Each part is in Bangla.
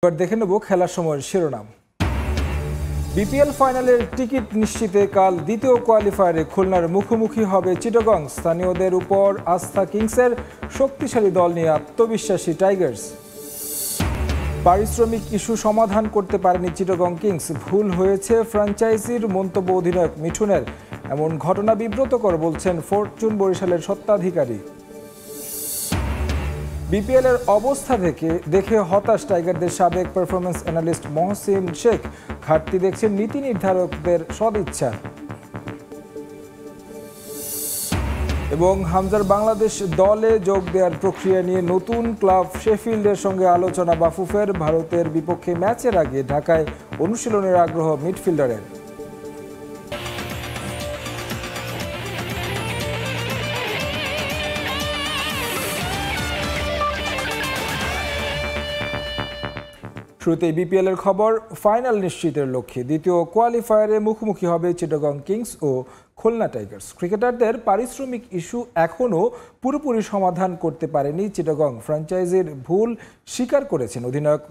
এবার দেখে নেব খেলার সময়ের শিরোনাম। বিপিএল ফাইনালের টিকিট নিশ্চিতে কাল দ্বিতীয় কোয়ালিফায়ারে খুলনার মুখোমুখি হবে চিটাগং। স্থানীয়দের উপর আস্থা কিংসের, শক্তিশালী দল নিয়ে আত্মবিশ্বাসী টাইগার্স। পারিশ্রমিক ইস্যু সমাধান করতে পারেনি চিটাগং কিংস, ভুল হয়েছে ফ্র্যাঞ্চাইজির, মন্তব্য অধিনায়ক মিঠুনের। এমন ঘটনা বিব্রতকর বলছেন ফরচুন বরিশালের স্বত্বাধিকারী। বিপিএল এর অবস্থা দেখে হতাশ টাইগারদের সাবেক পারফরম্যান্স অ্যানালিস্ট মহসিন শেখ। ঘাটতি দেখছেন নীতি নির্ধারকদের সদিচ্ছা। এবং হামজার বাংলাদেশ দলে যোগ দেওয়ার প্রক্রিয়া নিয়ে নতুন ক্লাব শেফিল্ডের সঙ্গে আলোচনা বাফুফের। ভারতের বিপক্ষে ম্যাচের আগে ঢাকায় অনুশীলনের আগ্রহ মিডফিল্ডারের। শুরুতেই বিপিএল এর খবর। ফাইনাল নিশ্চিতের লক্ষ্যে দ্বিতীয় কোয়ালিফায়ারে মুখোমুখি হবে চিটাগং কিংস ও খুলনা টাইগার্স। ক্রিকেটারদের পারিশ্রমিক ইস্যু এখনও পুরোপুরি সমাধান করতে পারেনি চিটাগং। ফ্র্যাঞ্চাইজির ভুল স্বীকার করেছেন অধিনায়ক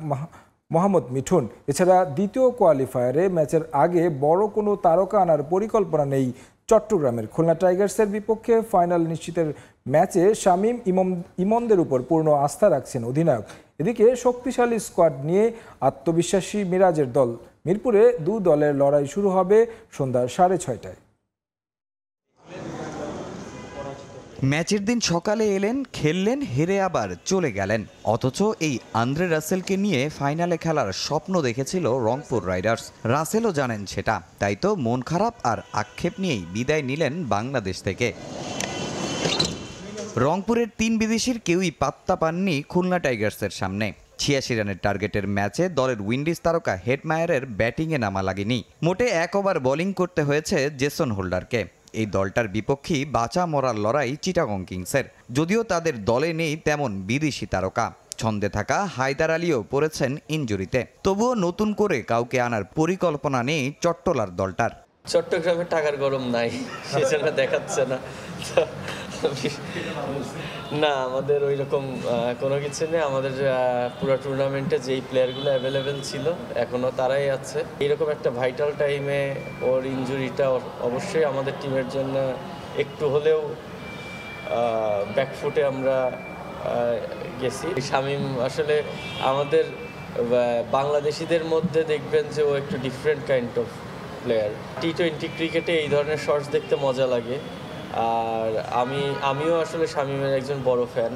মোহাম্মদ মিঠুন। এছাড়া দ্বিতীয় কোয়ালিফায়ারে ম্যাচের আগে বড় কোনো তারকা আনার পরিকল্পনা নেই চট্টগ্রামের। খুলনা টাইগার্সের বিপক্ষে ফাইনাল নিশ্চিতের ম্যাচে শামীম ইমনদের উপর পূর্ণ আস্থা রাখছেন অধিনায়ক। এদিকে শক্তিশালী স্কোয়াড নিয়ে আত্মবিশ্বাসী মিরাজের দল। মিরপুরে দু দলের লড়াই শুরু হবে সন্ধ্যা 6:30টায়। ম্যাচের দিন সকালে এলেন, খেললেন, হেরে আবার চলে গেলেন। অথচ এই আন্দ্রে রাসেলকে নিয়ে ফাইনালে খেলার স্বপ্ন দেখেছিল রংপুর রাইডার্স। রাসেলও জানেন সেটা, তাই তো মন খারাপ আর আক্ষেপ নিয়েই বিদায় নিলেন বাংলাদেশ থেকে। রংপুরের 3 বিদেশির কেউই পাত্তা পাননি খুলনা টাইগার্সের সামনে। 86 রানের টার্গেটের ম্যাচে দলের উইন্ডিজ তারকা হেডমায়ারের ব্যাটিংয়ে নামা লাগেনি। মোটে 1 ওভার বোলিং করতে হয়েছে জেসন হোল্ডারকে। এই দলটার বিপক্ষেই বাঁচা মরার লড়াই চিটাগং কিংসের। যদিও তাদের দলে নেই তেমন বিদেশি তারকা, ছন্দে থাকা হায়দার আলীও পড়েছেন ইনজুরিতে। তবুও নতুন করে কাউকে আনার পরিকল্পনা নেই চট্টলার দলটার। চট্টগ্রামে টাকার গরম নাই, সেজন্য দেখাচ্ছে না। না, আমাদের ওই রকম কোনো কিছু নেই। আমাদের পুরো টুর্নামেন্টে যেই প্লেয়ারগুলো অ্যাভেলেবেল ছিল এখনও তারাই আছে। এইরকম একটা ভাইটাল টাইমে ওর ইনজুরিটা অবশ্যই আমাদের টিমের জন্য একটু হলেও ব্যাকফুটে আমরা গেছি। শামীম আসলে আমাদের বাংলাদেশিদের মধ্যে দেখবেন যে ও একটু ডিফারেন্ট কাইন্ড অফ প্লেয়ার। টি-20 ক্রিকেটে এই ধরনের শটস দেখতে মজা লাগে, আর আমিও আসলে শামীমের একজন বড় ফ্যান।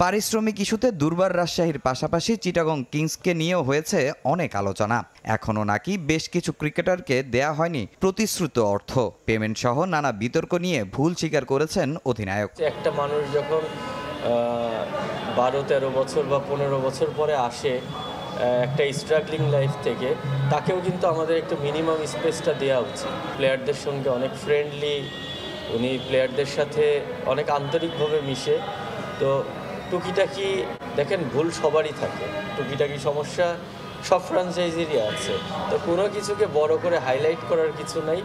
পারিশ্রমিক ইস্যুতে দুর্বার রাজশাহীর পাশাপাশি চিটাগং কিংসকে নিয়েও হয়েছে অনেক আলোচনা। এখনও নাকি বেশ কিছু ক্রিকেটারকে দেয়া হয়নি প্রতিশ্রুত অর্থ। পেমেন্ট সহ নানা বিতর্ক নিয়ে ভুল স্বীকার করেছেন অধিনায়ক। একটা মানুষ যখন 12-13 বছর বা 15 বছর পরে আসে একটা স্ট্রাগলিং লাইফ থেকে, তাকেও কিন্তু আমাদের একটু মিনিমাম স্পেসটা দেওয়া উচিত। প্লেয়ারদের সঙ্গে অনেক ফ্রেন্ডলি, উনি প্লেয়ারদের সাথে অনেক আন্তরিকভাবে মিশে। তো টুকিটাকি দেখেন, ভুল সবারই থাকে, টুকিটাকি সমস্যা সব ফ্র্যাঞ্চাইজিরই আছে। তো কোনো কিছুকে বড় করে হাইলাইট করার কিছু নাই।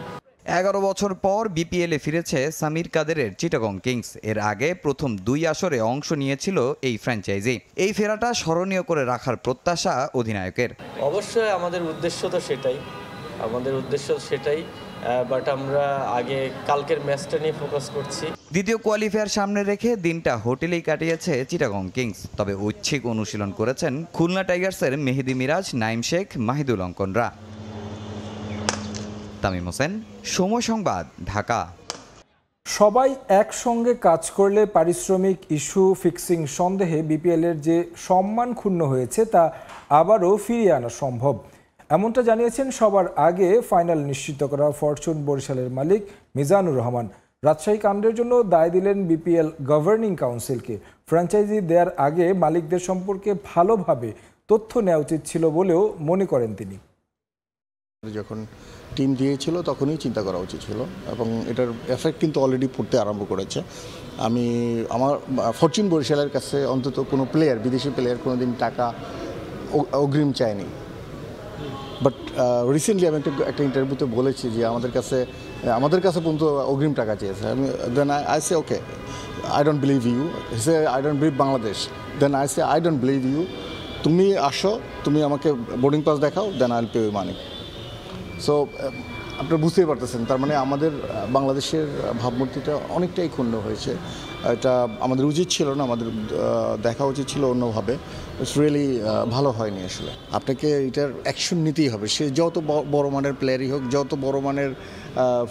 11 বছর পর বিপিএলে ফিরেছে সামির কাদেরের চিটাগং কিংস। এর আগে প্রথম 2 আসরে অংশ নিয়েছিল এই ফ্র্যাঞ্চাইজি। এই ফেরাটা স্মরণীয় করে রাখার প্রত্যাশা অধিনায়কের। অবশ্যই আমাদের উদ্দেশ্য তো সেটাই, বাট আমরা আগে কালকের ম্যাচটা নিয়ে ফোকাস করছি। দ্বিতীয় কোয়ালিফায়ার সামনে রেখে দিনটা হোটেলেই কাটিয়েছে চিটাগং কিংস। তবে ঐচ্ছিক অনুশীলন করেছেন খুলনা টাইগার্সের মেহেদি মিরাজ, নাইম শেখ, মাহিদুল অঙ্কনরা। তামিম হোসেন, সময় সংবাদ, ঢাকা। সবাই একসঙ্গে কাজ করলে পারিশ্রমিক ইস্যু ফিক্সিং সন্দেহে বিপিএল এর যে সম্মান ক্ষুণ্ণ হয়েছে তা আবারও ফিরিয়ে আনা সম্ভব, এমনটা জানিয়েছেন সবার আগে ফাইনাল নিশ্চিত করা ফরচুন বরিশালের মালিক মিজানুর রহমান। রাজশাহী কাণ্ডের জন্য দায় দিলেন বিপিএল গভর্নিং কাউন্সিলকে। ফ্র্যাঞ্চাইজি দেওয়ার আগে মালিকদের সম্পর্কে ভালোভাবে তথ্য নেওয়া উচিত ছিল বলেও মনে করেন তিনি। যখন টিম দিয়েছিল তখনই চিন্তা করা উচিত ছিল, এবং এটার এফেক্ট কিন্তু অলরেডি পড়তে আরম্ভ করেছে। আমার ফরচুন বরিশালের কাছে অন্তত কোনো প্লেয়ার, বিদেশি প্লেয়ার কোনোদিন টাকা অগ্রিম চায়নি। বাট রিসেন্টলি আমি একটা ইন্টারভিউতে বলেছি যে আমাদের কাছে পর্যন্ত অগ্রিম টাকা চেয়েছে। Then I say okay, I don't believe you. He say I don't believe Bangladesh. Then I say I don't believe you. তুমি আসো, তুমি আমাকে বোর্ডিং পাস দেখাও, দেন আইল পে ইউ মানি। সো আপনারা বুঝতেই পারতেছেন, তার মানে আমাদের বাংলাদেশের ভাবমূর্তিটা অনেকটাই ক্ষুণ্ণ হয়েছে। এটা আমাদের উচিত ছিল না, আমাদের দেখা উচিত ছিল অন্যভাবে। ইটস রিয়েলি ভালো হয়নি আসলে। আপনাকে এটার অ্যাকশন নিতেই হবে, সে যত বড় মানের প্লেয়ারই হোক, যত বড় মানের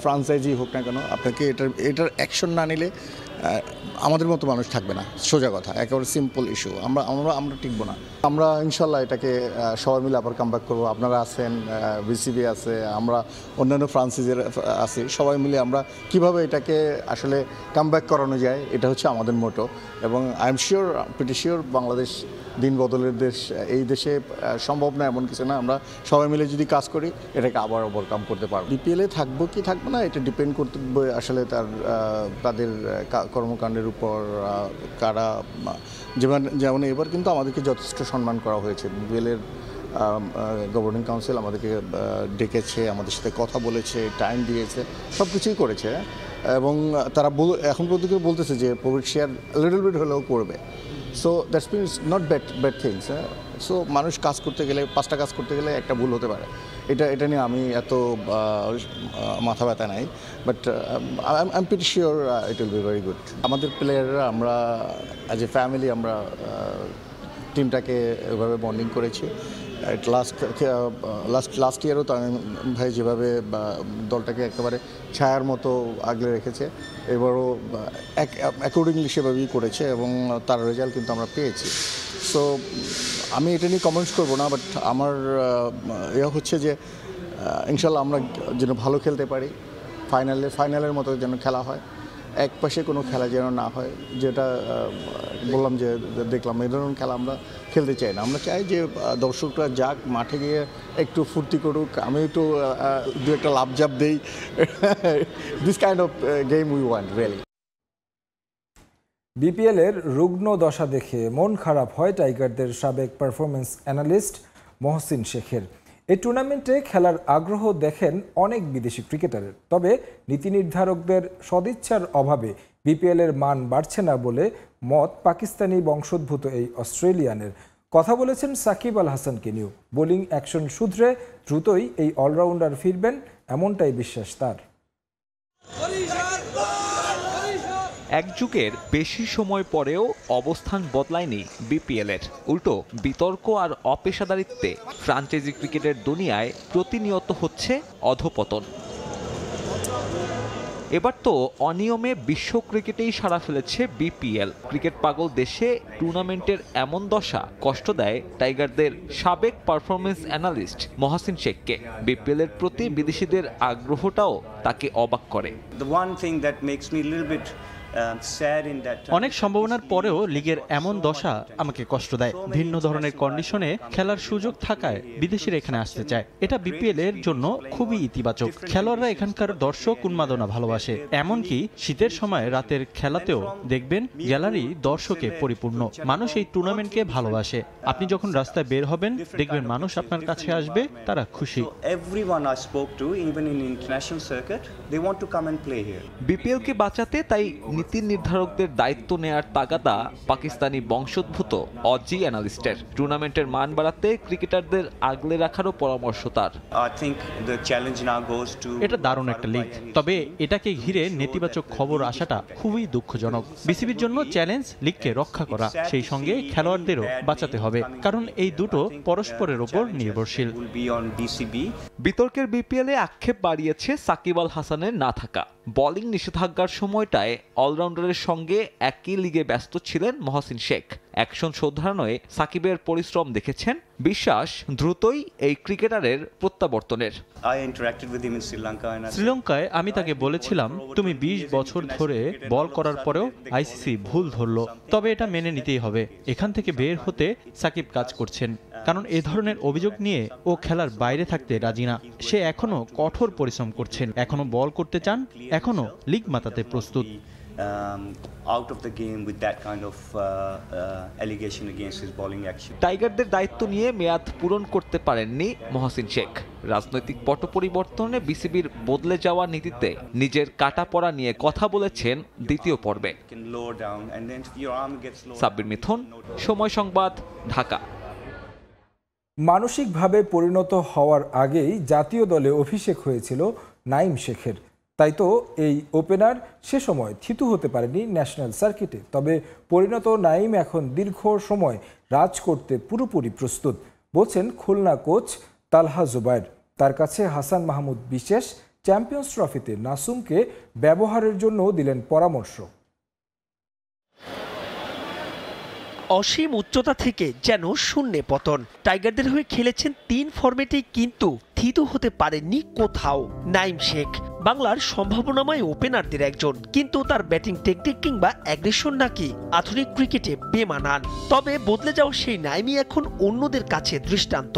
ফ্রাঞ্চাইজি হোক না কেন, আপনাকে এটার অ্যাকশন না নিলে আমাদের মতো মানুষ থাকবে না। সোজা কথা, একেবারে সিম্পল ইস্যু। আমরা টিকবো না। আমরা ইনশাল্লাহ এটাকে সবাই মিলে আবার কামব্যাক করবো। আপনারা আছেন, বিসিবি আছে, আমরা অন্যান্য ফ্রান্সাইজির আছি, সবাই মিলে আমরা কিভাবে এটাকে আসলে কামব্যাক করানো যায়, এটা হচ্ছে আমাদের মোটো। এবং I am sure, pretty sure, Bangladesh দিন বদলের দেশ। এই দেশে সম্ভব না এমন কিছু না, আমরা সবাই মিলে যদি কাজ করি এটাকে আবার ওভারকাম করতে পারবো। বিপিএলে থাকবো কি থাকবো না এটা ডিপেন্ড করবে আসলে তাদের কর্মকাণ্ডের উপর। কারা যেমন এবার কিন্তু আমাদেরকে যথেষ্ট সম্মান করা হয়েছে। বিপিএলের গভর্নিং কাউন্সিল আমাদেরকে ডেকেছে, আমাদের সাথে কথা বলেছে, টাইম দিয়েছে, সব কিছুই করেছে। এবং তারা এখন পর্যন্ত বলতেছে যে প্রফিট শেয়ার লিটল বিট হলেও করবে। So that's means not bad things. So মানুষ কাজ করতে গেলে, 5টা কাজ করতে গেলে একটা ভুল হতে পারে। এটা নিয়ে আমি এত মাথা ব্যথা নাই, but I am pretty sure it will be very good. আমাদের প্লেয়াররা, আমরা অ্যাজ এ ফ্যামিলি আমরা টিমটাকে এভাবে বন্ডিং করেছি। লাস্ট ইয়ারও তো আমি ভাই যেভাবে দলটাকে একেবারে ছায়ার মতো আগলে রেখেছে, এবারও অ্যাকর্ডিংলি সেভাবেই করেছে এবং তার রেজাল্ট কিন্তু আমরা পেয়েছি। সো আমি এটা নিয়ে কমেন্টস করবো না, বাট আমার হচ্ছে যে ইনশাল্লাহ আমরা যেন ভালো খেলতে পারি, ফাইনালের মতো যেন খেলা হয়, এক পাশে কোনো খেলা যেন না হয়। যেটা বললাম যে দেখলাম, এই ধরনের খেলা আমরা খেলতে চাই না। আমরা চাই যে দর্শকরা যাক, মাঠে গিয়ে একটু ফুর্তি করুক, আমি একটু দু একটা লাফঝাপ দেই। This kind of game we want really. বিপিএলের রুগ্ন দশা দেখে মন খারাপ হয় টাইগারদের সাবেক পারফরমেন্স অ্যানালিস্ট মহসিন শেখের। এই টুর্নামেন্টে খেলার আগ্রহ দেখেন অনেক বিদেশি ক্রিকেটারের, তবে নীতি নির্ধারকদের সদিচ্ছার অভাবে বিপিএলের মান বাড়ছে না বলে মত পাকিস্তানি বংশোদ্ভূত এই অস্ট্রেলিয়ানের। কথা বলেছেন সাকিব আল হাসানকে নিয়েও। বোলিং অ্যাকশন শুধরে দ্রুতই এই অলরাউন্ডার ফিরবেন, এমনটাই বিশ্বাস তার। এক যুগের বেশি সময় পরেও অবস্থান বদলায়নি বিপিএলের। উল্টো বিতর্ক আর অপেশাদারিত্বে ফ্রাঞ্চাইজি ক্রিকেটের দুনিয়ায় প্রতিনিয়ত হচ্ছে অধপতন। এবার তো অনিয়মে বিশ্ব ক্রিকেটেই সাড়া ফেলেছে বিপিএল। ক্রিকেট পাগল দেশে টুর্নামেন্টের এমন দশা কষ্ট দেয় টাইগারদের সাবেক পারফরমেন্স অ্যানালিস্ট মহসিন শেখকে। বিপিএলের প্রতি বিদেশিদের আগ্রহটাও তাকে অবাক করে। অনেক সম্ভাবনার পরেও লিগের এমন দশা আমাকে কষ্ট দেয়। ভিন্ন ধরনের কন্ডিশনে খেলার সুযোগ থাকায় বিদেশিরা এখানে আসতে চায়, এটা বিপিএল এর জন্য খুবই ইতিবাচক। খেলোয়াড়রা এখানকার দর্শক উন্মাদনা ভালোবাসে, এমনকি শীতের সময় রাতের খেলাতেও দেখবেন গ্যালারি দর্শকে পরিপূর্ণ। মানুষ এই টুর্নামেন্টকে ভালোবাসে। আপনি যখন রাস্তায় বের হবেন দেখবেন মানুষ আপনার কাছে আসবে, তারা খুশি। বিপিএলকে বাঁচাতে তাই নীতি নির্ধারকদের দায়িত্ব নেয়ার তাগাদা পাকিস্তানি বংশোদ্ভূত অজি অ্যানালিস্টের। টুর্নামেন্টের মান বাড়াতে ক্রিকেটারদের আগলে রাখারও পরামর্শ তার। এটা দারুণ একটা লিগ, তবে এটাকে ঘিরে নেতিবাচক খবর আসাটা খুবই দুঃখজনক। বিসিবির জন্য চ্যালেঞ্জ লিগকে রক্ষা করা, সেই সঙ্গে খেলোয়াড়দেরও বাঁচাতে হবে, কারণ এই দুটো পরস্পরের ওপর নির্ভরশীল। বিতর্কের বিপিএলে আক্ষেপ বাড়িয়েছে সাকিব আল হাসানের না থাকা। বোলিং নিষেধাজ্ঞার সময়টায় অলরাউন্ডারের সঙ্গে একই লিগে ব্যস্ত ছিলেন মহসিন শেখ। অ্যাকশন শোধরানোয় সাকিবের পরিশ্রম দেখেছেন, বিশ্বাস দ্রুতই এই ক্রিকেটারের প্রত্যাবর্তনের। শ্রীলঙ্কায় আমি তাকে বলেছিলাম, তুমি 20 বছর ধরে বল করার পরেও আইসিসি ভুল ধরলো, তবে এটা মেনে নিতেই হবে। এখান থেকে বের হতে সাকিব কাজ করছেন, কারণ এ ধরনের অভিযোগ নিয়ে ও খেলার বাইরে থাকতে রাজি না। সে এখনো কঠোর পরিশ্রম করছেন, এখনো বল করতে চান, এখনো লিগ মাতাতে প্রস্তুত। টাইগারদের দায়িত্ব নিয়ে মেয়াদ পূরণ করতে পারেননি মহসিন শেখ। রাজনৈতিক পট পরিবর্তনে বিসিবির বদলে যাওয়া নীতিতে নিজের কাটা পড়া নিয়ে কথা বলেছেন দ্বিতীয় পর্বে। সাব্বির মিথুন, সময় সংবাদ, ঢাকা। মানসিকভাবে পরিণত হওয়ার আগেই জাতীয় দলে অভিষেক হয়েছিল নাঈম শেখের। তাই তো এই ওপেনার সে সময় থিতু হতে পারেনি ন্যাশনাল সার্কিটে। তবে পরিণত নাঈম এখন দীর্ঘ সময় রাজ করতে পুরোপুরি প্রস্তুত বলছেন খুলনা কোচ তালহা জুবায়ের। তার কাছে হাসান মাহমুদ বিশেষ চ্যাম্পিয়ন্স ট্রফিতে নাসুমকে ব্যবহারের জন্য দিলেন পরামর্শ। অসীম উচ্চতা থেকে যেন শূন্যে পতন। টাইগারদের হয়ে খেলেছেন 3 ফরম্যাটেই, কিন্তু থিতু হতে পারেননি কোথাও। নাঈম শেখ বাংলার সম্ভাবনাময় ওপেনারদের একজন, কিন্তু তার ব্যাটিং টেকনিক কিংবা অ্যাগ্রেশন নাকি আধুনিক ক্রিকেটে বেমানান। তবে বদলে যাওয়া সেই নাঈমই এখন অন্যদের কাছে দৃষ্টান্ত।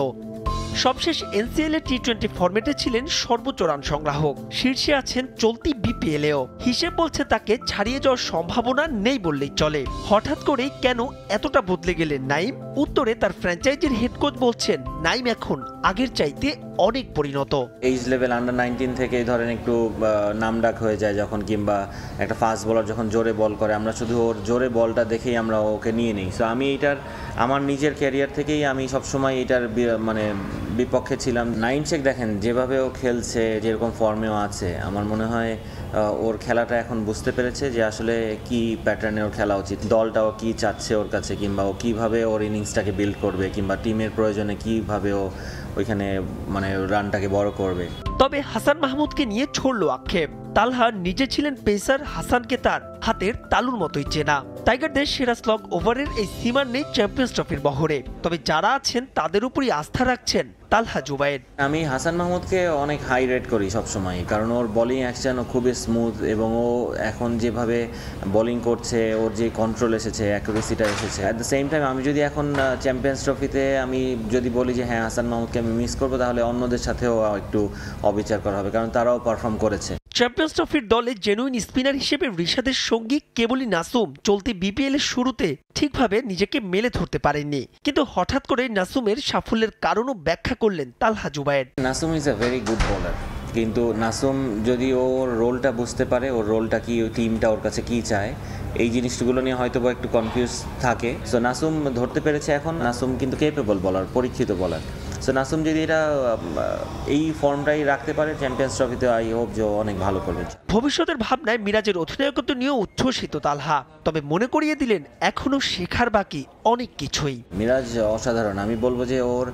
সবশেষ এনসিএল এ টি20 ফরম্যাটে ছিলেন সর্বোচ্চ রান সংগ্রাহক, শীর্ষে আছেন চলতি বিপিএলেও। হিসেব বলছে তাকে ছাড়িয়ে যাওয়ার সম্ভাবনা নেই বললেই চলে। হঠাৎ করে কেন এতটা বদলে গেলেন নাঈম? উত্তরে তার ফ্র্যাঞ্চাইজির হেড কোচ বলছেন নাঈম এখন আগের চাইতে অনেক পরিণত। এইজ লেভেল আন্ডার-19 থেকে ধরেন একটু নামডাক হয়ে যায় যখন, কিংবা একটা ফাস্ট বোলার যখন জোরে বল করে, আমরা শুধু ওর জোরে বলটা দেখেই আমরা ওকে নিয়ে নিই। সো আমি এইটার আমার নিজের ক্যারিয়ার থেকেই আমি সবসময় এটার মানে বিপক্ষে ছিলাম। নাঈম শেখ দেখেন যেভাবে ও খেলছে, যেরকম ফর্মেও আছে, আমার মনে হয় ওর খেলাটা এখন বুঝতে পেরেছে যে আসলে কি প্যাটার্নে ওর খেলা উচিত, দলটাও কি চাচ্ছে ওর কাছে, কিংবা ও কীভাবে ওর ইনিংসটাকে বিল্ড করবে, কিংবা টিমের প্রয়োজনে কীভাবে ও ওইখানে মানে রানটাকে বড় করবে। তবে হাসান মাহমুদকে নিয়ে ছড়ল আক্ষেপ। তালহা নিজে ছিলেন পেসার, হাসানকে তার হাতের তালুর মতোই চেনা। টাইগারদের সেরা স্লগ ওভারের এই সীমার নেই চ্যাম্পিয়ন্স ট্রফির বহরে। তবে যারা আছেন তাদের উপরই আস্থা রাখছেন তালহা জুবায়ের। আমি হাসান মাহমুদকে অনেক হাই রেট করি সবসময়, কারণ ওর বোলিং অ্যাকশন খুবই স্মুথ, এবং ও এখন যেভাবে বোলিং করছে, ওর যে কন্ট্রোল এসেছে, অ্যাকুরেসিটা এসেছে। অ্যাট দ্য সেম টাইম আমি যদি এখন চ্যাম্পিয়ন্স ট্রফিতে আমি যদি বলি যে হ্যাঁ হাসান মাহমুদকে আমি মিস করবো, তাহলে অন্যদের সাথেও একটু অবিচার করা হবে, কারণ তারাও পারফর্ম করেছে। চ্যাম্পিয়ন্স ট্রফির দলে জেনুইন স্পিনার হিসেবে রিশাদের সঙ্গী কেবলই নাসুম চলতি বিপিএল এর শুরুতে ঠিকভাবে নিজেকে মেলে ধরতে পারেননি। কিন্তু হঠাৎ করে নাসুমের সাফল্যের কারণও ব্যাখ্যা করলেন Talha Jubair. Nasum is a very good bowler, কিন্তু নাসুম যদি ওর রোলটা বুঝতে পারে, ওর রোলটা কি, ওই টিমটা ওর কাছে কি চায়, এই জিনিসগুলো নিয়ে হয়তো একটু কনফিউজ থাকে। সো নাসুম ধরতে পেরেছে এখন। নাসুম কিন্তু কেপেবল বলার, পরীক্ষিত বলার। সো নাসুম যদি এটা এই ফর্মটাই রাখতে পারে চ্যাম্পিয়ন্স ট্রফিতে, আই হোপ যে অনেক ভালো করবে। ভবিষ্যতের ভাবনায় মিরাজের অধিনায়কত্ব নিয়েও উচ্ছ্বসিত তালহা, তবে মনে করিয়ে দিলেন এখনো শেখার বাকি অনেক কিছুই। মিরাজ অসাধারণ, আমি বলবো যে ওর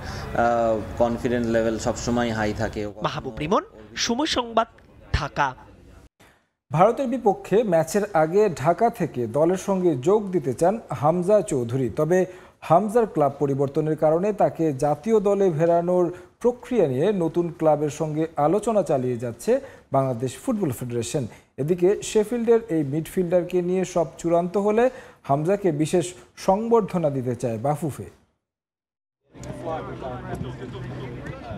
কনফিডেন্স লেভেল সবসময় হাই থাকে। মাহবুব রিমন, সময় সংবাদ, ঢাকা। ভারতের বিপক্ষে ম্যাচের আগে ঢাকা থেকে দলের সঙ্গে যোগ দিতে চান হামজা চৌধুরী। তবে হামজার ক্লাব পরিবর্তনের কারণে তাকে জাতীয় দলে ফেরানোর প্রক্রিয়া নিয়ে নতুন ক্লাবের সঙ্গে আলোচনা চালিয়ে যাচ্ছে বাংলাদেশ ফুটবল ফেডারেশন। এদিকে শেফিল্ডের এই মিডফিল্ডারকে নিয়ে সব চূড়ান্ত হলে হামজাকে বিশেষ সংবর্ধনা দিতে চায় বাফুফে।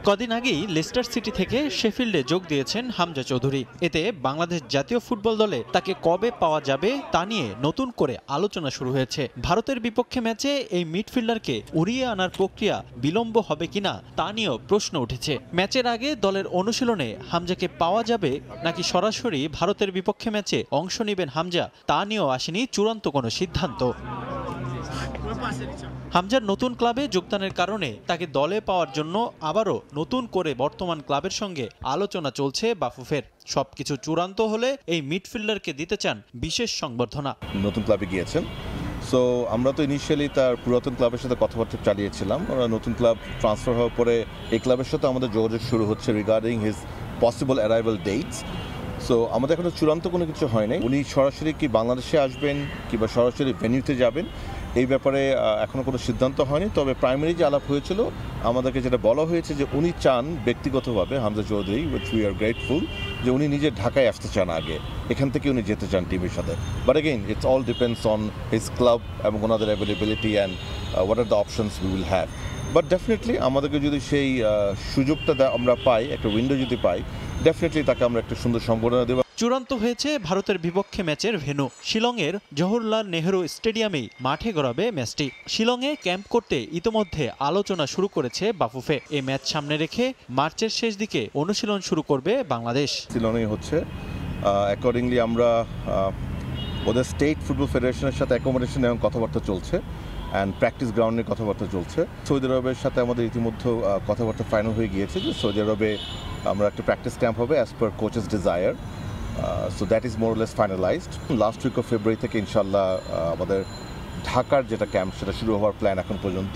কদিন আগেই লেস্টার সিটি থেকে শেফিল্ডে যোগ দিয়েছেন হামজা চৌধুরী। এতে বাংলাদেশ জাতীয় ফুটবল দলে তাকে কবে পাওয়া যাবে তা নিয়ে নতুন করে আলোচনা শুরু হয়েছে। ভারতের বিপক্ষে ম্যাচে এই মিডফিল্ডারকে উড়িয়ে আনার প্রক্রিয়া বিলম্ব হবে কিনা তা নিয়েও প্রশ্ন উঠেছে। ম্যাচের আগে দলের অনুশীলনে হামজাকে পাওয়া যাবে নাকি সরাসরি ভারতের বিপক্ষে ম্যাচে অংশ নেবেন হামজা, তা নিয়েও আসেনি চূড়ান্ত কোনো সিদ্ধান্ত। হামজার নতুন ক্লাবে যোগদানের কারণে তাকে দলে পাওয়ার জন্য আবারও নতুন করে বর্তমান ক্লাবের সঙ্গে আলোচনা চলছে বাফুফের। সবকিছু চূড়ান্ত হলে এই মিডফিল্ডারকে দিতে চান বিশেষ সংবর্ধনা। নতুন ক্লাবে গিয়েছেন, সো আমরা তো ইনিশিয়ালি তার পুরাতন ক্লাবের সাথে কথাবার্তা চালিয়েছিলাম। ওরা নতুন ক্লাব ট্রান্সফার হওয়ার পরে এই ক্লাবের সাথে আমাদের যোগাযোগ শুরু হচ্ছে regarding his possible arrival dates. So আমাদের এখনো চূড়ান্ত কোনো কিছু হয় নাই। উনি সরাসরি কি বাংলাদেশে আসবেন কিংবা সরাসরি ভেন্যুতে যাবেন এই ব্যাপারে এখনো কোনো সিদ্ধান্ত হয়নি। তবে প্রাইমারি যে আলাপ হয়েছিল, আমাদেরকে যেটা বলা হয়েছে যে উনি চান ব্যক্তিগতভাবে, Hamza Chowdhury, which we are grateful, যে উনি নিজে ঢাকায় আসতে চান আগে, এখান থেকে উনি যেতে চান টিমের সাথে। But again it's all depends on his club এবং ওনাদের availability and what are the options we will have. But definitely আমাদেরকে যদি সেই সুযোগটা আমরা পাই, একটা উইন্ডো যদি পাই, ডেফিনেটলি তাকে আমরা একটা সুন্দর সম্বর্ধনা দেব। চূড়ান্ত হয়েছে ভারতের বিপক্ষে ম্যাচের ভেন্যু। শিলংয়ের জওহরলাল নেহরু স্টেডিয়ামেই মাঠে গড়াবে ম্যাচটি। শিলংয়ে ক্যাম্প করতে ইতোমধ্যে আলোচনা শুরু করেছে বাফুফে। এই ম্যাচ সামনে রেখে মার্চের শেষ দিকে অনুশীলন শুরু করবে বাংলাদেশ। শিলংয়ে হচ্ছে অ্যাকর্ডিংলি আমরা ওদের স্টেট ফুটবল ফেডারেশনের সাথে অ্যাকোমোডেশন এবং কথাবার্তা চলছে। অ্যান্ড প্র্যাকটিস গ্রাউন্ডের কথাবার্তা চলছে। সৌদি আরবের সাথে আমাদের ইতিমধ্যে কথাবার্তা ফাইনাল হয়ে গিয়েছে যে সৌদি আরবে আমরা একটা প্র্যাকটিস ক্যাম্প হবে as per coaches desire. So that is more less finalised. Last week of February থেকে ইনশাল্লাহ আমাদের ঢাকার যেটা ক্যাম্প সেটা শুরু হওয়ার প্ল্যান এখন পর্যন্ত,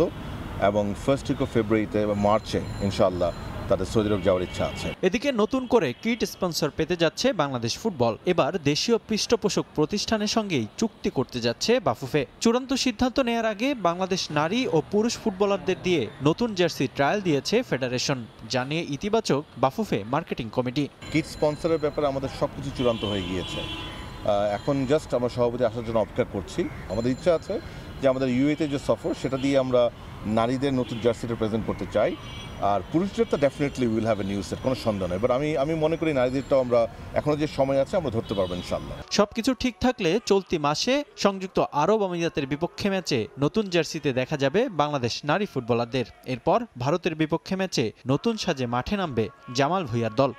এবং ফার্স্ট উইক অফ ফেব্রুয়ারিতে বা মার্চে ইনশাল্লাহ তাদের সৌদি আরব যাওয়ার ইচ্ছা আছে। এদিকে নতুন করে কিট স্পন্সর পেতে যাচ্ছে বাংলাদেশ ফুটবল। এবার দেশীয় পৃষ্ঠপোষক প্রতিষ্ঠানের সঙ্গেই চুক্তি করতে যাচ্ছে বাফুফে। চূড়ান্ত সিদ্ধান্ত নেওয়ার আগে বাংলাদেশ নারী ও পুরুষ ফুটবলারদের দিয়ে নতুন জার্সি ট্রায়াল দিয়েছে ফেডারেশন, জানিয়ে ইতিবাচক বাফুফে মার্কেটিং কমিটি। কিট স্পন্সরের ব্যাপারে আমাদের সবকিছু চূড়ান্ত হয়ে গিয়েছে। এখন জাস্ট আমরা সভাপতি আসার জন্য অপেক্ষা করছি। আমাদের ইচ্ছা আছে যে আমাদের ইউএতে যে সফর সেটা দিয়ে আমরা নারীদের নতুন জার্সিটা প্রেজেন্ট করতে চাই, আর পুরুষদের তো definitely will have a new set, কোনো সন্দেহ নেই। এবার আমি মনে করি নারীদেরটাও আমরা এখনো যে সময় আছে আমরা ধরতে পারবো ইনশাল্লাহ। সবকিছু ঠিক থাকলে চলতি মাসে সংযুক্ত আরব আমিরাতের বিপক্ষে ম্যাচে নতুন জার্সিতে দেখা যাবে বাংলাদেশ নারী ফুটবলারদের। এরপর ভারতের বিপক্ষে ম্যাচে নতুন সাজে মাঠে নামবে জামাল ভুঁইয়ার দল।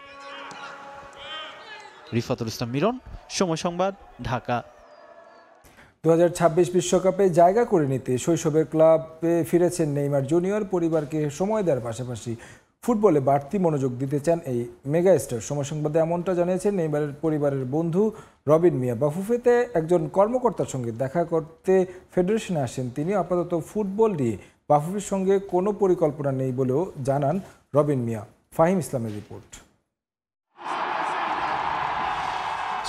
রিফাতুল ইসলাম মিরন, সময় সংবাদ, ঢাকা। 2026 বিশ্বকাপে জায়গা করে নিতে শৈশবের ক্লাবে ফিরেছেন নেইমার জুনিয়র। পরিবারকে সময় দেওয়ার পাশাপাশি ফুটবলে বাড়তি মনোযোগ দিতে চান এই মেগা স্টার। সময় সংবাদে এমনটা জানিয়েছেন নেইমারের পরিবারের বন্ধু রবিন মিয়া। বাফুফেতে একজন কর্মকর্তার সঙ্গে দেখা করতে ফেডারেশনে আসেন তিনি। আপাতত ফুটবল নিয়ে বাফুফের সঙ্গে কোনো পরিকল্পনা নেই বলেও জানান রবিন মিয়া। ফাহিম ইসলামের রিপোর্ট।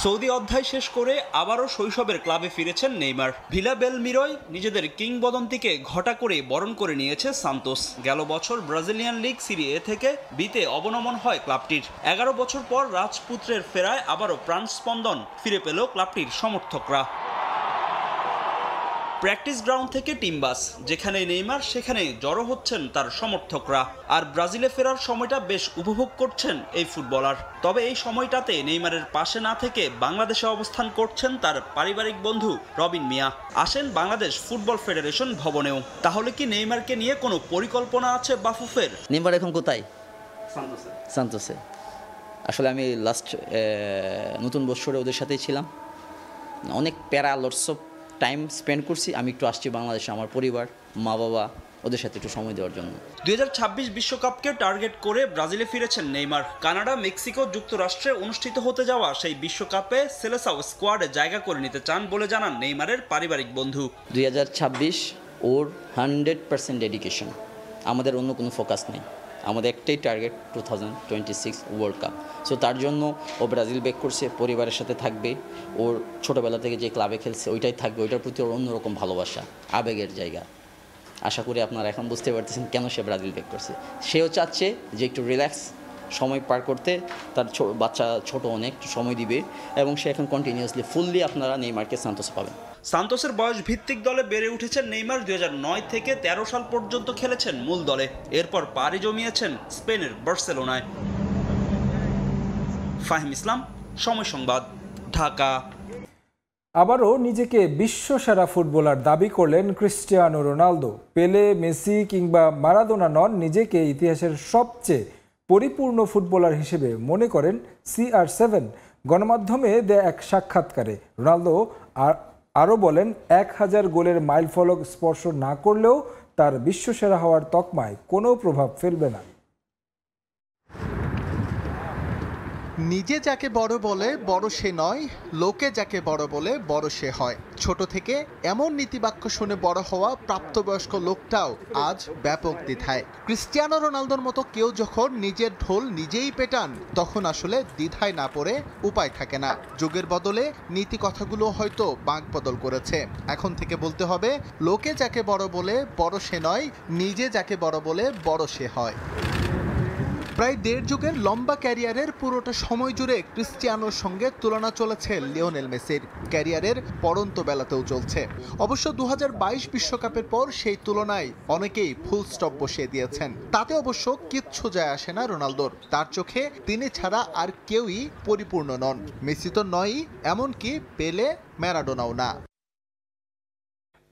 সৌদি অধ্যায় শেষ করে আবারও শৈশবের ক্লাবে ফিরেছেন নেইমার। ভিলা বেলমিরোয় নিজেদের কিংবদন্তিকে ঘটা করে বরণ করে নিয়েছে সান্তোস। গেল বছর ব্রাজিলিয়ান লিগ সিরি এ থেকে বিতে অবনমন হয় ক্লাবটির। 11 বছর পর রাজপুত্রের ফেরায় আবারও প্রাণ স্পন্দন ফিরে পেল ক্লাবটির সমর্থকরা। প্র্যাকটিস গ্রাউন্ড থেকে টিম বাস, যেখানে নেইমার সেখানে জড়ো হচ্ছেন তার সমর্থকরা। আর ব্রাজিলে ফেরার সময়টা বেশ উপভোগ করছেন এই ফুটবলার। তবে এই সময়টাতে নেইমারের পাশে না থেকে বাংলাদেশে অবস্থান করছেন তার পারিবারিক বন্ধু রবিন মিয়া। আসেন বাংলাদেশ ফুটবল ফেডারেশন ভবনেও। তাহলে কি নেইমারকে নিয়ে কোনো পরিকল্পনা আছে বাফুফের? নেইমার এখন কোথায়? সান্তোসে। আসলে আমি লাস্ট নতুন বছরে ওদের সাথেই ছিলাম, অনেক প্যারা লটস অফ টাইম স্পেন্ড করছি। আমি একটু আসছি বাংলাদেশে আমার পরিবার, মা বাবা, ওদের সাথে একটু সময় দেওয়ার জন্য। 2026 বিশ্বকাপকে টার্গেট করে ব্রাজিলে ফিরেছেন নেইমার। কানাডা, মেক্সিকো, যুক্তরাষ্ট্রে অনুষ্ঠিত হতে যাওয়া সেই বিশ্বকাপে সেলেসাও স্কোয়াডে জায়গা করে নিতে চান বলে জানান নেইমারের পারিবারিক বন্ধু। 2026 ওর 100% ডেডিকেশন, আমাদের অন্য কোনো ফোকাস নেই। আমাদের একটাই টার্গেট 2026 ওয়ার্ল্ড কাপ। সো তার জন্য ও ব্রাজিল ব্যাক করছে, পরিবারের সাথে থাকবে। ওর ছোটোবেলা থেকে যে ক্লাবে খেলছে ওইটাই থাকবে, ওইটার প্রতি ওর অন্যরকম ভালোবাসা, আবেগের জায়গা। আশা করি আপনারা এখন বুঝতে পারতেছেন কেন সে ব্রাজিল ব্যাক করছে। সেও চাচ্ছে যে একটু রিল্যাক্স সময় পার করতে, তার বাচ্চা ছোট অনেক সময় দিবে, এবং সে এখন কন্টিনিউয়াসলি ফুললি আপনারা নেইমারকে সান্তোসে পাবেন। সান্তোসের বয়স ভিত্তিক দলে বেড়ে উঠেছেন নেইমার। 2009 থেকে 13 সাল পর্যন্ত খেলেছেন মূল দলে। এরপর পাড়ি জমিয়েছেন স্পেনের বার্সেলোনায়। ফাহিম ইসলাম, সময় সংবাদ, ঢাকা। আবারও নিজেকে বিশ্বসেরা ফুটবলার দাবি করলেন ক্রিস্টিয়ানো রোনালদো। পেলে, মেসি কিংবা মারাদোনা নন, নিজেকে ইতিহাসের সবচেয়ে পরিপূর্ণ ফুটবলার হিসেবে মনে করেন CR7। গণমাধ্যমে দেয়া এক সাক্ষাৎকারে রোনালদো আরও বলেন, 1000 গোলের মাইলফলক স্পর্শ না করলেও তার বিশ্বসেরা হওয়ার তকমায় কোনো প্রভাব ফেলবে না। নিজে যাকে বড় বলে বড় সে নয়, লোকে যাকে বড় বলে বড় সে হয়। ছোট থেকে এমন নীতিবাক্য শুনে বড় হওয়া প্রাপ্তবয়স্ক লোকটাও আজ ব্যাপক দ্বিধায়। ক্রিস্টিয়ানো রোনালদোর মতো কেউ যখন নিজের ঢোল নিজেই পেটান, তখন আসলে দ্বিধায় না পড়ে উপায় থাকে না। যুগের বদলে নীতি কথাগুলো হয়তো বাঁক বদল করেছে। এখন থেকে বলতে হবে, লোকে যাকে বড় বলে বড় সে নয়, নিজে যাকে বড় বলে বড় সে হয়। প্রায় 1.5 যুগের লম্বা ক্যারিয়ারের পুরোটা সময় জুড়ে ক্রিস্টিয়ানোর সঙ্গে তুলনা চলেছে লিওনেল মেসির। ক্যারিয়ারের পড়ন্ত বেলাতেও চলছে। অবশ্য 2022 বিশ্বকাপের পর সেই তুলনায় অনেকেই ফুল স্টপ বসিয়ে দিয়েছেন। তাতে অবশ্য কিচ্ছু যায় আসে না রোনালদোর। তার চোখে তিনি ছাড়া আর কেউই পরিপূর্ণ নন। মেসি তো নয়ই, এমনকি পেলে, ম্যারাডোনাও না।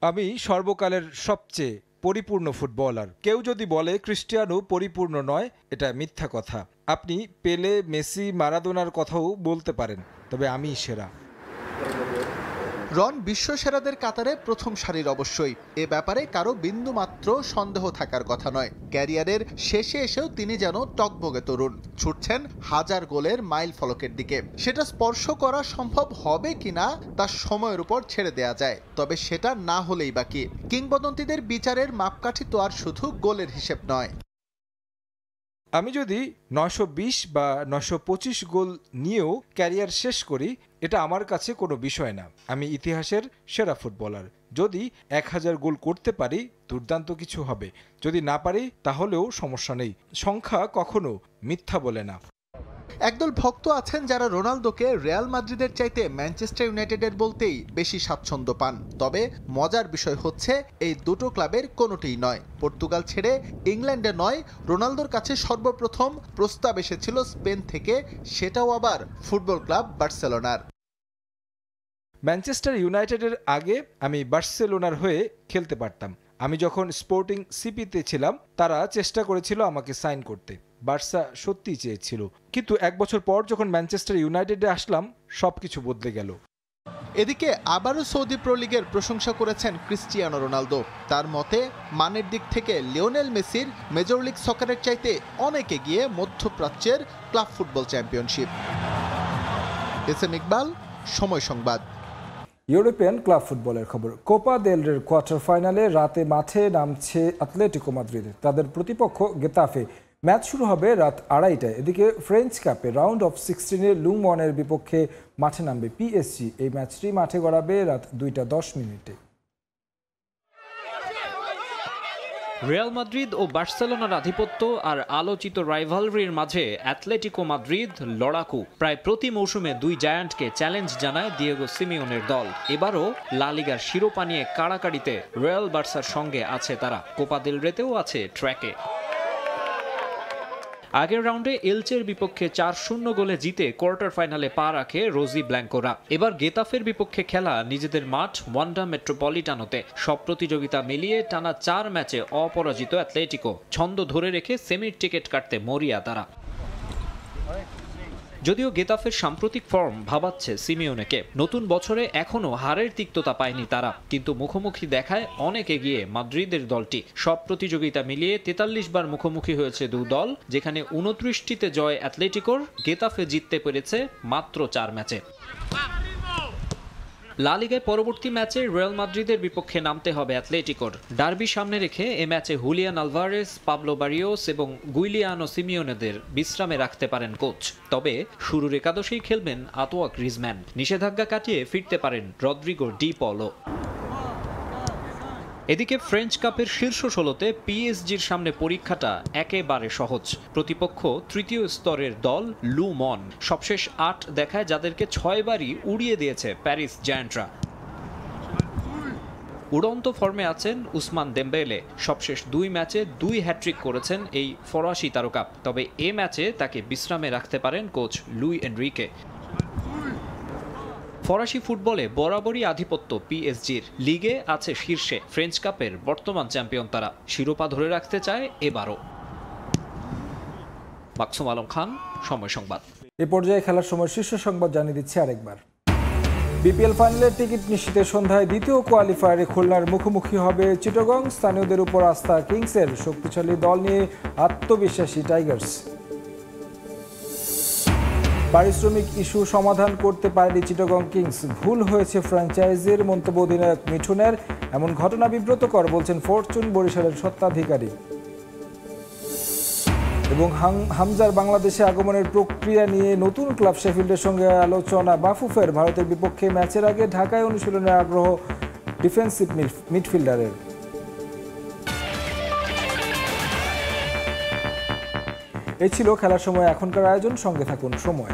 আমি সর্বকালের সবচেয়ে পরিপূর্ণ ফুটবলার। কেউ যদি বলে ক্রিস্টিয়ানো পরিপূর্ণ নয়, এটা মিথ্যা কথা। আপনি পেলে, মেসি, মারাদোনার কথাও বলতে পারেন, তবে আমি সেরা। রন বিশ্বসেরাদের কাতারে প্রথম সারির অবশ্যই, এ ব্যাপারে কারো বিন্দুমাত্র সন্দেহ থাকার কথা নয়। ক্যারিয়ারের শেষে এসেও তিনি যেন টকবগে তরুণ, ছুটছেন হাজার গোলের মাইল ফলকের দিকে। সেটা স্পর্শ করা সম্ভব হবে কিনা তার সময়ের উপর ছেড়ে দেয়া যায়, তবে সেটা না হলেই বাকি। কিংবদন্তিদের বিচারের মাপকাঠি তো আর শুধু গোলের হিসেব নয়। আমি যদি 920 বা 925 গোল নিয়েও ক্যারিয়ার শেষ করি, এটা আমার কাছে কোনো বিষয় না। আমি ইতিহাসের সেরা ফুটবলার। যদি 1000 গোল করতে পারি, দুর্দান্ত কিছু হবে। যদি না পারি, তাহলেও সমস্যা নেই। সংখ্যা কখনো মিথ্যা বলে না। একদল ভক্ত আছেন যারা রোনালদোকে রিয়াল মাদ্রিদের চাইতে ম্যানচেস্টার ইউনাইটেডের বলতেই বেশি স্বাচ্ছন্দ্য পান। তবে মজার বিষয় হচ্ছে এই দুটো ক্লাবের কোনোটিই নয়। পর্তুগাল ছেড়ে ইংল্যান্ডে নয়, রোনালদোর কাছে সর্বপ্রথম প্রস্তাব এসেছিল স্পেন থেকে, সেটাও আবার ফুটবল ক্লাব বার্সেলোনার। ম্যানচেস্টার ইউনাইটেডের আগে আমি বার্সেলোনার হয়ে খেলতে পারতাম। আমি যখন স্পোর্টিং সিপিতে ছিলাম, তারা চেষ্টা করেছিল আমাকে সাইন করতে। বার্সা সত্যিই চেয়েছিল, কিন্তু 1 বছর পর যখন ম্যানচেস্টার ইউনাইটেডে আসলাম, সবকিছু বদলে গেল। এদিকে আবারও সৌদি প্রো লিগের প্রশংসা করেছেন ক্রিস্টিয়ানো রোনালদো। তার মতে মানের দিক থেকে লিওনেল মেসির মেজর লিগ সকারের চাইতে অনেক এগিয়ে মধ্যপ্রাচ্যের club football championship. SM Iqbal, সময় সংবাদ। ইউরোপিয়ান ক্লাব ফুটবলের খবর। কোপা দেল রের কোয়ার্টার ফাইনালে রাতে মাঠে নামছে আতলেটিকো মাদ্রিদ। তাদের প্রতিপক্ষ গেতাফে। ম্যাচ শুরু হবে রাত 2:30টায়। এদিকে ফ্রেঞ্চ কাপে রাউন্ড অফ 16-এ লুংমনের বিপক্ষে মাঠে নামবে পিএসজি। এই ম্যাচটি মাঠে গড়াবে রাত 2:10। রিয়াল মাদ্রিদ ও বার্সেলোনার আধিপত্য আর আলোচিত রাইভালরির মাঝে অ্যাটলেটিকো মাদ্রিদ লড়াকু। প্রায় প্রতি মৌসুমে দুই জায়ান্টকে চ্যালেঞ্জ জানায় দিয়েগো সিমিওনের দল। এবারও লা লিগার শিরোপা নিয়ে কাড়াকাড়িতে রিয়াল বার্সার সঙ্গে আছে তারা। কোপা দেল রেতেও আছে ট্র্যাকে। আগের রাউন্ডে এলচের বিপক্ষে 4-0 গোলে জিতে কোয়ার্টার ফাইনালে পা রাখে রোজি ব্ল্যাঙ্কোরা। এবার গেতাফের বিপক্ষে খেলা নিজেদের মাঠ ওয়ান্ডা মেট্রোপলিটানোতে। সব প্রতিযোগিতা মিলিয়ে টানা 4 ম্যাচে অপরাজিত অ্যাটলেটিকো। ছন্দ ধরে রেখে সেমির টিকিট কাটতে মরিয়া তারা। যদিও গেতাফের সাম্প্রতিক ফর্ম ভাবাচ্ছে সিমিওনেকে। নতুন বছরে এখনও হারের তিক্ততা পায়নি তারা, কিন্তু মুখোমুখি দেখায় অনেক এগিয়ে মাদ্রিদের দলটি। সব প্রতিযোগিতা মিলিয়ে 43 বার মুখোমুখি হয়েছে দু দল, যেখানে 29টিতে জয় অ্যাটলেটিকোর। গেতাফে জিততে পেরেছে মাত্র 4 ম্যাচে। লা লিগায় পরবর্তী ম্যাচে রিয়াল মাদ্রিদের বিপক্ষে নামতে হবে অ্যাটলেটিকোর। ডার্বি সামনে রেখে এ ম্যাচে হুলিয়ান আলভারেস, পাবলো বারিওস এবং গুইলিয়ানো সিমিওনেদের বিশ্রামে রাখতে পারেন কোচ। তবে শুরুর একাদশেই খেলবেন আতোয়া গ্রিজম্যান। নিষেধাজ্ঞা কাটিয়ে ফিরতে পারেন রদ্রিগো ডি পলো। এদিকে ফ্রেঞ্চ কাপের শীর্ষ 16তে পিএসজির সামনে পরীক্ষাটা একেবারে সহজ। প্রতিপক্ষ তৃতীয় স্তরের দল লুমন। সবশেষ 8 দেখায় যাদেরকে 6 বারই উড়িয়ে দিয়েছে প্যারিস জায়ান্টরা। উড়ন্ত ফর্মে আছেন উসমান দেমবেলে। সবশেষ 2 ম্যাচে 2 হ্যাট্রিক করেছেন এই ফরাসি তারকা। তবে এ ম্যাচে তাকে বিশ্রামে রাখতে পারেন কোচ লুই এনরিকে। ফরাসি ফুটবলে বরাবরই আধিপত্য পিএসজির। লিগে আছে শীর্ষে। ফ্রেঞ্চ কাপের বর্তমান চ্যাম্পিয়ন তারা। শিরোপা ধরে রাখতে চায় এবারও। মাকসুম আলম খান, সময় সংবাদ। এ পর্যায়ে খেলার সময় শীর্ষ সংবাদ জানিয়ে দিচ্ছে আরেকবার। বিপিএল ফাইনালের টিকিট নিশ্চিতের সন্ধ্যায় দ্বিতীয় কোয়ালিফায়ারে খুলনার মুখোমুখি হবে চিটাগং। স্থানীয়দের উপর আস্থা কিংসের। শক্তিশালী দল নিয়ে আত্মবিশ্বাসী টাইগার্স। পারিশ্রমিক ইস্যু সমাধান করতে পারেনি চিটাগং কিংস। ভুল হয়েছে ফ্র্যাঞ্চাইজির, মন্তব্য অধিনায়ক মিঠুনের। এমন ঘটনা বিব্রতকর বলছেন ফরচুন বরিশালের স্বত্বাধিকারী। এবং হামজার বাংলাদেশে আগমনের প্রক্রিয়া নিয়ে নতুন ক্লাব শেফিল্ডের সঙ্গে আলোচনা বাফুফের। ভারতের বিপক্ষে ম্যাচের আগে ঢাকায় অনুশীলনের আগ্রহ ডিফেন্সিভ মিডফিল্ডারের। এই ছিল খেলার সময় এখনকার আয়োজন। সঙ্গে থাকুন সময়।